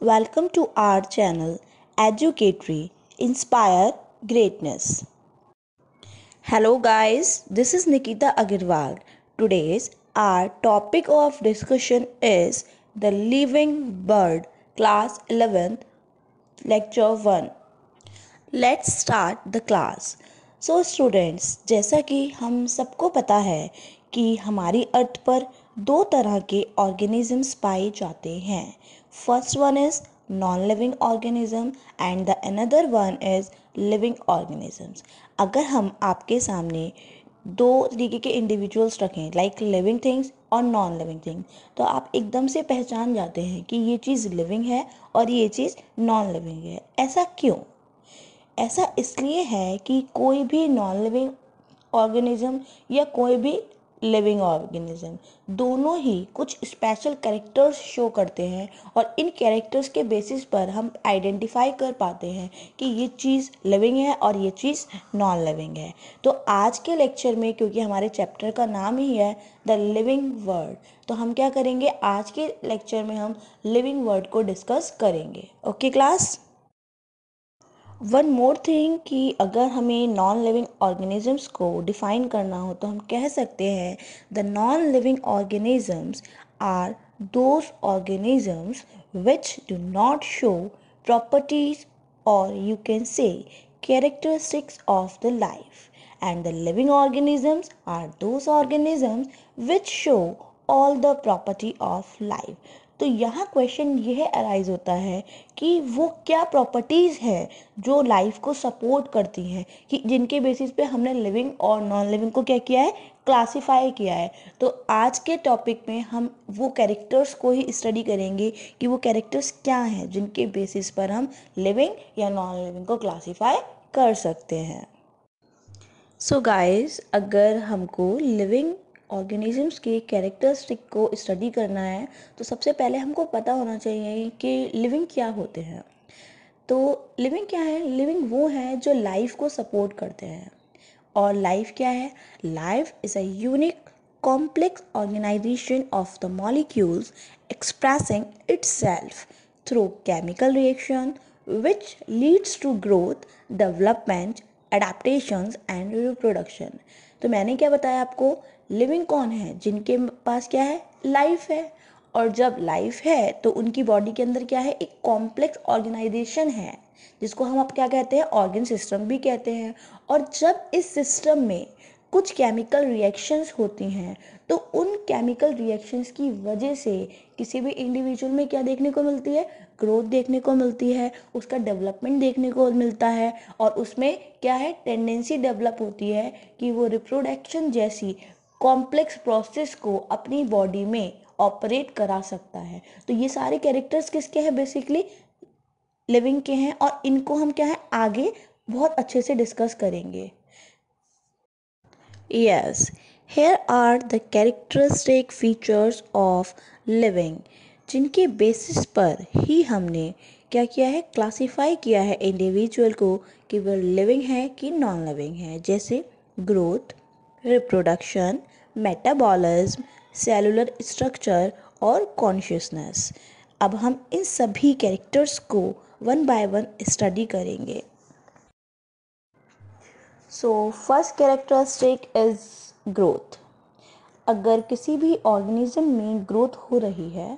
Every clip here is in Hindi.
Welcome to our channel Educatory Inspire Greatness. Hello guys, this is Nikita Agarwal. Today's our topic of discussion is the living bird class 11th lecture 1. Let's start the class. So students, जैसा कि हम सबको पता है कि हमारी अर्थ पर दो तरह के ऑर्गेनिजम्स पाए जाते हैं. First one is non living organism and the another one is living organisms. अगर हम आपके सामने दो तरीके के इंडिविजुअल्स रखें लाइक लिविंग थिंग्स और नॉन लिविंग थिंग, तो आप एकदम से पहचान जाते हैं कि ये चीज़ लिविंग है और ये चीज़ नॉन लिविंग है. ऐसा क्यों? ऐसा इसलिए है कि कोई भी नॉन लिविंग ऑर्गेनिज्म या कोई भी लिविंग ऑर्गेनिज्म दोनों ही कुछ स्पेशल कैरेक्टर्स शो करते हैं और इन कैरेक्टर्स के बेसिस पर हम आइडेंटिफाई कर पाते हैं कि ये चीज़ लिविंग है और ये चीज़ नॉन लिविंग है. तो आज के लेक्चर में, क्योंकि हमारे चैप्टर का नाम ही है द लिविंग वर्ड, तो हम क्या करेंगे, आज के लेक्चर में हम लिविंग वर्ड को डिस्कस करेंगे. Okay class. One more thing कि अगर हमें नॉन लिविंग ऑर्गेनिजम्स को डिफ़ाइन करना हो तो हम कह सकते हैं the non living organisms are those organisms which do not show properties और you can say characteristics of the life, and the living organisms are those organisms which show all the property of life. तो यहाँ क्वेश्चन यह अराइज होता है कि वो क्या प्रॉपर्टीज़ हैं जो लाइफ को सपोर्ट करती हैं, कि जिनके बेसिस पे हमने लिविंग और नॉन लिविंग को क्या किया है, क्लासीफाई किया है. तो आज के टॉपिक में हम वो कैरेक्टर्स को ही स्टडी करेंगे कि वो कैरेक्टर्स क्या हैं जिनके बेसिस पर हम लिविंग या नॉन लिविंग को क्लासीफाई कर सकते हैं. सो गाइस, अगर हमको लिविंग ऑर्गेनिजम्स के कैरेक्टरिस्टिक को स्टडी करना है तो सबसे पहले हमको पता होना चाहिए कि लिविंग क्या होते हैं. तो लिविंग क्या है? लिविंग वो है जो लाइफ को सपोर्ट करते हैं. और लाइफ क्या है? Life is a unique complex organization of the molecules expressing itself through chemical reaction which leads to growth, development, adaptations and reproduction. तो मैंने क्या बताया आपको, लिविंग कौन है? जिनके पास क्या है, लाइफ है. और जब लाइफ है तो उनकी बॉडी के अंदर क्या है, एक कॉम्प्लेक्स ऑर्गेनाइजेशन है जिसको हम अब क्या कहते हैं, ऑर्गन सिस्टम भी कहते हैं. और जब इस सिस्टम में कुछ केमिकल रिएक्शंस होती हैं तो उन केमिकल रिएक्शंस की वजह से किसी भी इंडिविजुअल में क्या देखने को मिलती है, ग्रोथ देखने को मिलती है, उसका डेवलपमेंट देखने को मिलता है. और उसमें क्या है, टेंडेंसी डेवलप होती है कि वो रिप्रोडक्शन जैसी कॉम्प्लेक्स प्रोसेस को अपनी बॉडी में ऑपरेट करा सकता है. तो ये सारे कैरेक्टर्स किसके हैं, बेसिकली लिविंग के हैं. और इनको हम क्या है, आगे बहुत अच्छे से डिस्कस करेंगे. Yes, here are the characteristic features of living, जिनके बेसिस पर ही हमने क्या किया है, क्लासीफाई किया है इंडिविजुअल को कि वह लिविंग है कि नॉन लिविंग है. जैसे growth, reproduction, metabolism, cellular structure और कॉन्शियसनेस. अब हम इन सभी कैरेक्टर्स को वन बाय वन स्टडी करेंगे. So first characteristic is growth. अगर किसी भी ऑर्गेनिज्म में ग्रोथ हो रही है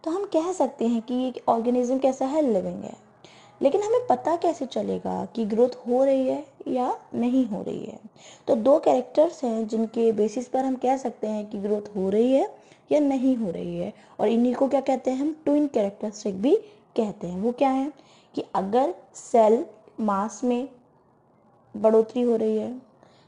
तो हम कह सकते हैं कि ये ऑर्गेनिज्म कैसा है, लिविंग है. लेकिन हमें पता कैसे चलेगा कि ग्रोथ हो रही है या नहीं हो रही है? तो दो कैरेक्टर्स हैं जिनके बेसिस पर हम कह सकते हैं कि ग्रोथ हो रही है या नहीं हो रही है. और इन्हीं को क्या कहते हैं, हम ट्विन कैरेक्टरिस्टिक भी कहते हैं. वो क्या है कि अगर सेल मास में बढ़ोतरी हो रही है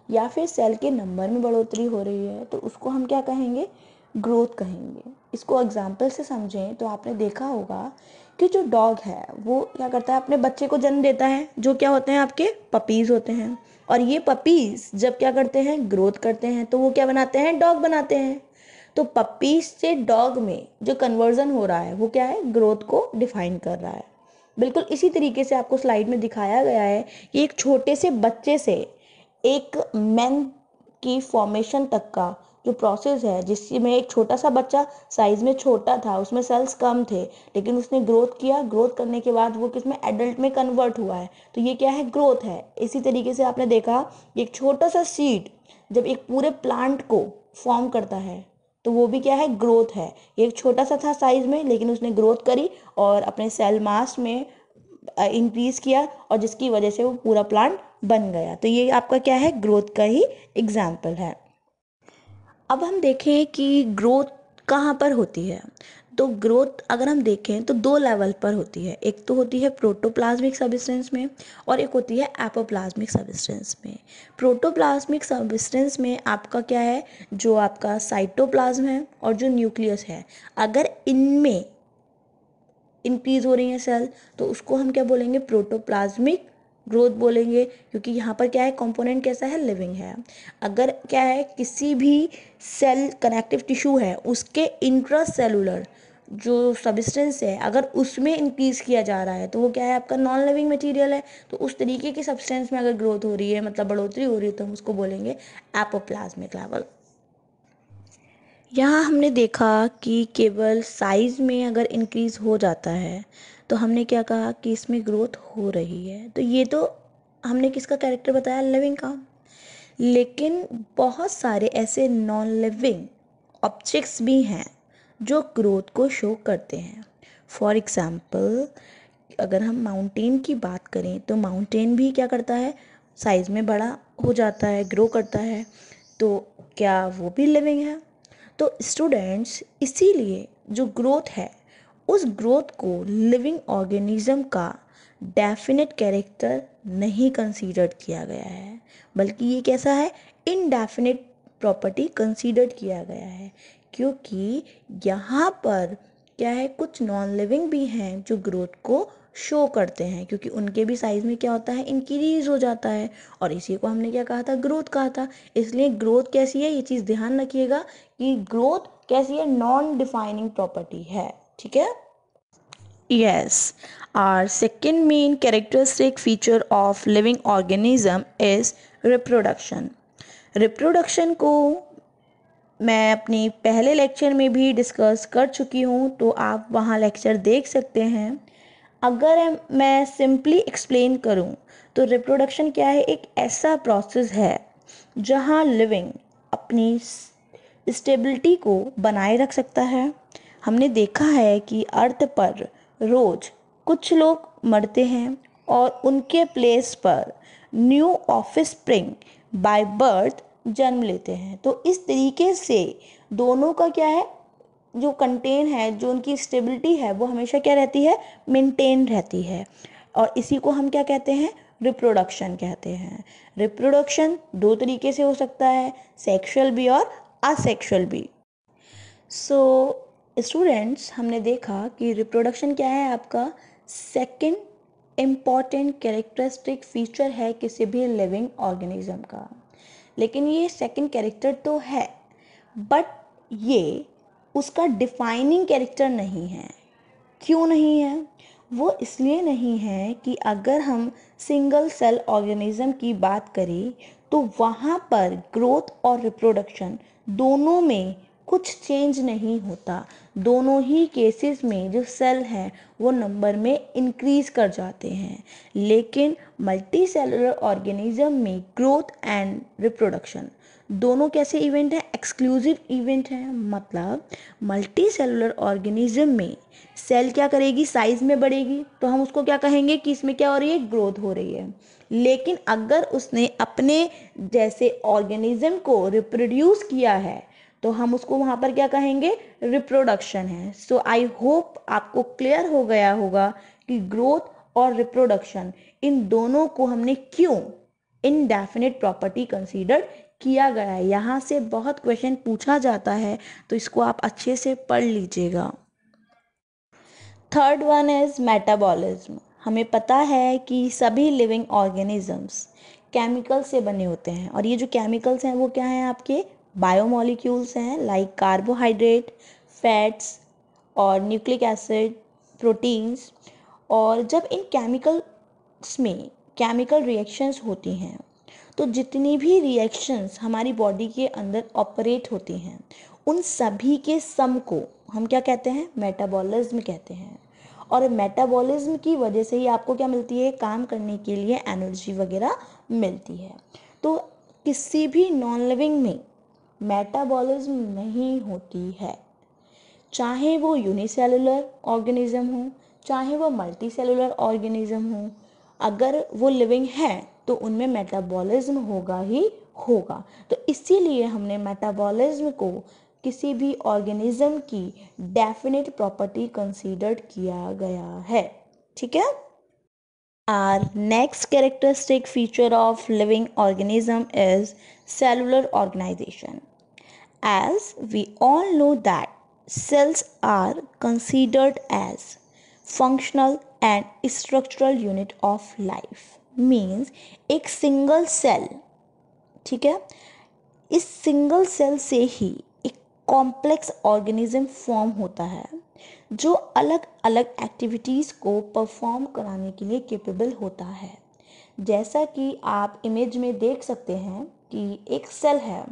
या फिर सेल के नंबर में बढ़ोतरी हो रही है तो उसको हम क्या कहेंगे, ग्रोथ कहेंगे. इसको एग्जाम्पल से समझें तो आपने देखा होगा कि जो डॉग है वो क्या करता है, अपने बच्चे को जन्म देता है, जो क्या होते हैं, आपके पपीज़ होते हैं. और ये पपीज़ जब क्या करते हैं, ग्रोथ करते हैं, तो वो क्या बनाते हैं, डॉग बनाते हैं. तो पपीज़ से डॉग में जो कन्वर्जन हो रहा है वो क्या है, ग्रोथ को डिफाइन कर रहा है. बिल्कुल इसी तरीके से आपको स्लाइड में दिखाया गया है कि एक छोटे से बच्चे से एक मैन की फॉर्मेशन तक का जो प्रोसेस है जिसमें एक छोटा सा बच्चा साइज में छोटा था, उसमें सेल्स कम थे, लेकिन उसने ग्रोथ किया, ग्रोथ करने के बाद वो किसमें एडल्ट में कन्वर्ट हुआ है, तो ये क्या है, ग्रोथ है। इसी तरीके से आपने देखा एक छोटा सा सीड जब एक पूरे प्लांट को फॉर्म करता है तो वो भी क्या है, ग्रोथ है। एक छोटा सा था साइज में, लेकिन उसने ग्रोथ करी और अपने सेल मास में इंक्रीज किया, और जिसकी वजह से वो पूरा प्लांट बन गया। तो ये आपका क्या है, ग्रोथ का ही एग्जाम्पल है। अब हम देखें कि ग्रोथ कहाँ पर होती है। तो ग्रोथ अगर हम देखें तो दो लेवल पर होती है, एक तो होती है प्रोटोप्लाज्मिक सबस्टेंस में और एक होती है एपोप्लाज्मिक सबस्टेंस में। प्रोटोप्लाज्मिक सबस्टेंस में आपका क्या है, जो आपका साइटोप्लाज्म है और जो न्यूक्लियस है, अगर इनमें इंक्रीज हो रही है सेल, तो उसको हम क्या बोलेंगे, प्रोटोप्लाज्मिक ग्रोथ बोलेंगे, क्योंकि यहाँ पर क्या है, कंपोनेंट कैसा है, लिविंग है। अगर क्या है, किसी भी सेल कनेक्टिव टिश्यू है उसके इंट्रासेलुलर जो सब्सटेंस है अगर उसमें इंक्रीज किया जा रहा है तो वो क्या है, आपका नॉन लिविंग मटेरियल है। तो उस तरीके के सब्सटेंस में अगर ग्रोथ हो रही है, मतलब बढ़ोतरी हो रही है, तो हम उसको बोलेंगे एपोप्लाज्मिक लेवल। यहाँ हमने देखा कि केवल साइज़ में अगर इंक्रीज़ हो जाता है तो हमने क्या कहा कि इसमें ग्रोथ हो रही है। तो ये तो हमने किसका कैरेक्टर बताया, लिविंग का। लेकिन बहुत सारे ऐसे नॉन लिविंग ऑब्जेक्ट्स भी हैं जो ग्रोथ को शो करते हैं। फॉर एग्ज़ाम्पल, अगर हम माउंटेन की बात करें तो माउंटेन भी क्या करता है, साइज़ में बड़ा हो जाता है, ग्रो करता है। तो क्या वो भी लिविंग है? तो स्टूडेंट्स, इसीलिए जो ग्रोथ है उस ग्रोथ को लिविंग ऑर्गेनिज्म का डेफिनेट कैरेक्टर नहीं कंसीडर किया गया है, बल्कि ये कैसा है, इनडेफिनेट प्रॉपर्टी कंसीडर किया गया है। क्योंकि यहाँ पर क्या है, कुछ नॉन लिविंग भी हैं जो ग्रोथ को शो करते हैं, क्योंकि उनके भी साइज में क्या होता है, इंक्रीज हो जाता है, और इसी को हमने क्या कहा था, ग्रोथ कहा था। इसलिए ग्रोथ कैसी है, ये चीज़ ध्यान रखिएगा कि ग्रोथ कैसी है, नॉन डिफाइनिंग प्रॉपर्टी है। ठीक है। Yes, our second main characteristic feature of living organism is reproduction. Reproduction को मैं अपनी पहले लेक्चर में भी डिस्कस कर चुकी हूँ, तो आप वहाँ लेक्चर देख सकते हैं। अगर मैं सिंपली एक्सप्लेन करूँ तो रिप्रोडक्शन क्या है, एक ऐसा प्रोसेस है जहाँ लिविंग अपनी स्टेबिलिटी को बनाए रख सकता है। हमने देखा है कि अर्थ पर रोज कुछ लोग मरते हैं और उनके प्लेस पर न्यू ऑफस्प्रिंग बाय बर्थ जन्म लेते हैं। तो इस तरीके से दोनों का क्या है, जो कंटेन है, जो उनकी स्टेबिलिटी है, वो हमेशा क्या रहती है, मेंटेन रहती है। और इसी को हम क्या कहते हैं, रिप्रोडक्शन कहते हैं। रिप्रोडक्शन दो तरीके से हो सकता है, सेक्सुअल भी और असेक्सुअल भी। सो स्टूडेंट्स, हमने देखा कि रिप्रोडक्शन क्या है, आपका सेकंड इम्पॉर्टेंट कैरेक्टरिस्टिक फीचर है किसी भी लिविंग ऑर्गेनिज्म का। लेकिन ये सेकंड कैरेक्टर तो है, बट ये उसका डिफाइनिंग कैरेक्टर नहीं है। क्यों नहीं है? वो इसलिए नहीं है कि अगर हम सिंगल सेल ऑर्गेनिज्म की बात करें तो वहाँ पर ग्रोथ और रिप्रोडक्शन दोनों में कुछ चेंज नहीं होता। दोनों ही केसेस में जो सेल हैं वो नंबर में इंक्रीज कर जाते हैं। लेकिन मल्टी सेलुलर ऑर्गेनिज्म में ग्रोथ एंड रिप्रोडक्शन दोनों कैसे इवेंट हैं, एक्सक्लूसिव इवेंट हैं। मतलब मल्टी सेलुलर ऑर्गेनिज्म में सेल क्या करेगी, साइज में बढ़ेगी, तो हम उसको क्या कहेंगे कि इसमें क्या हो रही है, ग्रोथ हो रही है। लेकिन अगर उसने अपने जैसे ऑर्गेनिज्म को रिप्रोड्यूस किया है तो हम उसको वहाँ पर क्या कहेंगे, रिप्रोडक्शन है। सो आई होप आपको क्लियर हो गया होगा कि ग्रोथ और रिप्रोडक्शन इन दोनों को हमने क्यों इनडेफिनेट प्रॉपर्टी कंसीडर किया गया है। यहाँ से बहुत क्वेश्चन पूछा जाता है, तो इसको आप अच्छे से पढ़ लीजिएगा। Third one is metabolism. हमें पता है कि सभी लिविंग ऑर्गेनिजम्स केमिकल से बने होते हैं, और ये जो केमिकल्स हैं वो क्या हैं, आपके बायोमोलिक्यूल्स हैं, लाइक कार्बोहाइड्रेट, फैट्स और न्यूक्लिक एसिड, प्रोटीन्स। और जब इन केमिकल्स में केमिकल रिएक्शंस होती हैं तो जितनी भी रिएक्शंस हमारी बॉडी के अंदर ऑपरेट होती हैं उन सभी के सम को हम क्या कहते हैं, मेटाबॉलिज्म कहते हैं। और मेटाबॉलिज्म की वजह से ही आपको क्या मिलती है, काम करने के लिए एनर्जी वगैरह मिलती है। तो किसी भी नॉन लिविंग में मेटाबॉलिज्म नहीं होती है, चाहे वो यूनिसेलुलर ऑर्गेनिज्म हो चाहे वो मल्टी सेलुलर ऑर्गेनिज्म हो। अगर वो लिविंग है तो उनमें मेटाबॉलिज्म होगा ही होगा। तो इसीलिए हमने मेटाबॉलिज्म को किसी भी ऑर्गेनिज्म की डेफिनेट प्रॉपर्टी कंसीडर्ड किया गया है। ठीक है। Our next characteristic feature of living organism is cellular organization. As we all know that cells are considered as functional and structural unit of life, means एक सिंगल सेल, ठीक है, इस सिंगल सेल से ही एक कॉम्प्लेक्स ऑर्गेनिज्म फॉर्म होता है जो अलग अलग एक्टिविटीज़ को परफॉर्म कराने के लिए कैपेबल होता है। जैसा कि आप इमेज में देख सकते हैं कि एक सेल है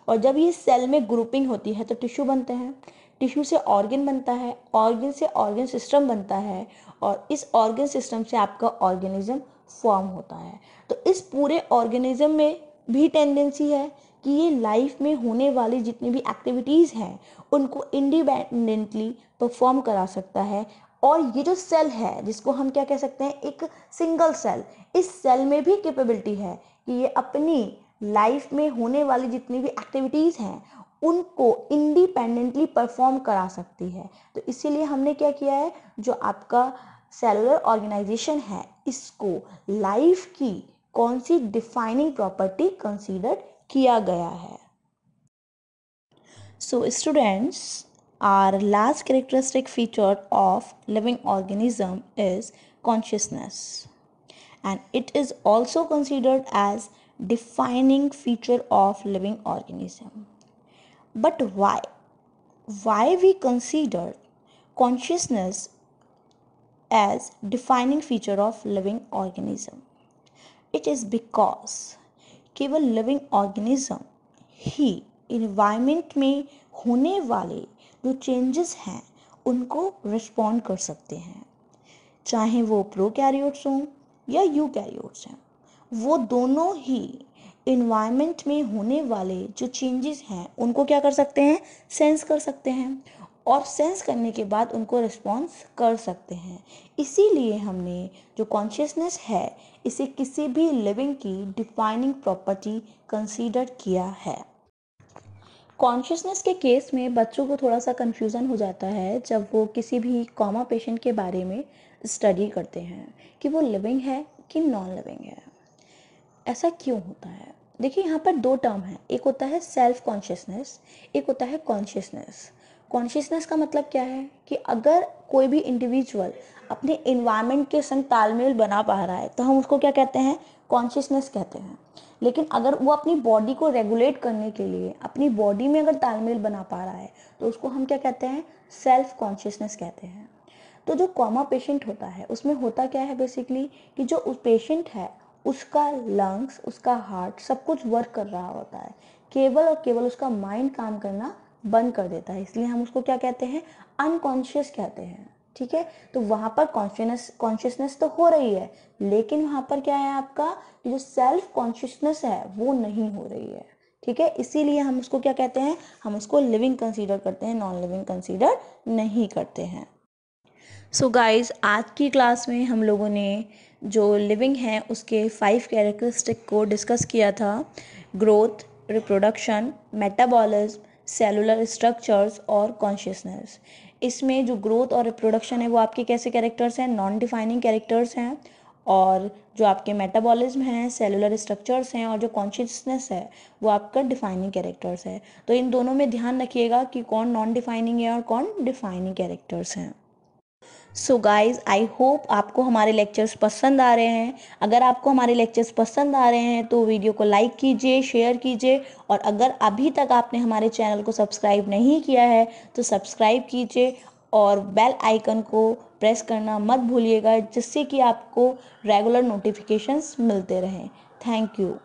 और जब ये सेल में ग्रुपिंग होती है तो टिश्यू बनते हैं, टिश्यू से ऑर्गन बनता है, ऑर्गन से ऑर्गन सिस्टम बनता है और इस ऑर्गन सिस्टम से आपका ऑर्गेनिज्म फॉर्म होता है। तो इस पूरे ऑर्गेनिज्म में भी टेंडेंसी है कि ये लाइफ में होने वाली जितनी भी एक्टिविटीज़ हैं उनको इंडिपेंडेंटली परफॉर्म करा सकता है। और ये जो सेल है जिसको हम क्या कह सकते हैं, एक सिंगल सेल, इस सेल में भी कैपेबिलिटी है कि ये अपनी लाइफ में होने वाली जितनी भी एक्टिविटीज़ हैं उनको इंडिपेंडेंटली परफॉर्म करा सकती है। तो इसीलिए हमने क्या किया है, जो आपका सेलुलर ऑर्गेनाइजेशन है इसको लाइफ की कौन सी डिफाइनिंग प्रॉपर्टी कंसीडर किया गया है। So students, our last characteristic feature of living organism is consciousness, and it is also considered as defining feature of living organism. But why we consider consciousness as defining feature of living organism? It is because केवल लिविंग ऑर्गेनिज्म ही इन्वायरमेंट में होने वाले जो चेंजेस हैं उनको रिस्पॉन्ड कर सकते हैं, चाहे वो प्रोकैरियोट्स हों या यूकैरियोट्स हैं। वो दोनों ही इन्वायरमेंट में होने वाले जो चेंजेस हैं उनको क्या कर सकते हैं, सेंस कर सकते हैं और सेंस करने के बाद उनको रिस्पॉन्स कर सकते हैं। इसीलिए हमने जो कॉन्शियसनेस है इसे किसी भी लिविंग की डिफाइनिंग प्रॉपर्टी कंसीडर किया है। कॉन्शियसनेस के केस में बच्चों को थोड़ा सा कन्फ्यूज़न हो जाता है जब वो किसी भी कॉमा पेशेंट के बारे में स्टडी करते हैं कि वो लिविंग है कि नॉन लिविंग है। ऐसा क्यों होता है? देखिए, यहाँ पर दो टर्म है, एक होता है सेल्फ कॉन्शियसनेस, एक होता है कॉन्शियसनेस। कॉन्शियसनेस का मतलब क्या है कि अगर कोई भी इंडिविजुअल अपने इन्वायरमेंट के संग तालमेल बना पा रहा है तो हम उसको क्या कहते हैं, कॉन्शियसनेस कहते हैं। लेकिन अगर वो अपनी बॉडी को रेगुलेट करने के लिए अपनी बॉडी में अगर तालमेल बना पा रहा है तो उसको हम क्या कहते हैं, सेल्फ कॉन्शियसनेस कहते हैं। तो जो कॉमा पेशेंट होता है उसमें होता क्या है बेसिकली कि जो उस पेशेंट है उसका लंग्स, उसका हार्ट सब कुछ वर्क कर रहा होता है, केवल और केवल उसका माइंड काम करना बंद कर देता है, इसलिए हम उसको क्या कहते हैं, अनकॉन्शियस कहते हैं। ठीक है, तो वहाँ पर कॉन्शियसनेस तो हो रही है लेकिन वहाँ पर क्या है, आपका जो सेल्फ कॉन्शियसनेस है वो नहीं हो रही है। ठीक है, इसीलिए हम उसको क्या कहते हैं, हम उसको लिविंग कंसीडर करते हैं, नॉन लिविंग कंसीडर नहीं करते हैं। सो गाइज, आज की क्लास में हम लोगों ने जो लिविंग है उसके 5 कैरेक्टरिस्टिक को डिस्कस किया था, growth, reproduction, metabolism, cellular structures और कॉन्शियसनेस। इसमें जो ग्रोथ और रिप्रोडक्शन है वो आपके कैसे कैरेक्टर्स हैं, नॉन डिफाइनिंग कैरेक्टर्स हैं, और जो आपके मेटाबॉलिज्म हैं, सेलुलर स्ट्रक्चर्स हैं और जो कॉन्शियसनेस है वो आपका डिफाइनिंग कैरेक्टर्स है। तो इन दोनों में ध्यान रखिएगा कि कौन नॉन डिफाइनिंग है और कौन डिफाइनिंग कैरेक्टर्स हैं। सो गाइज, आई होप आपको हमारे लेक्चर्स पसंद आ रहे हैं। अगर आपको हमारे लेक्चर्स पसंद आ रहे हैं तो वीडियो को लाइक कीजिए, शेयर कीजिए, और अगर अभी तक आपने हमारे चैनल को सब्सक्राइब नहीं किया है तो सब्सक्राइब कीजिए और बेल आइकन को प्रेस करना मत भूलिएगा, जिससे कि आपको रेगुलर नोटिफिकेशंस मिलते रहें। Thank you.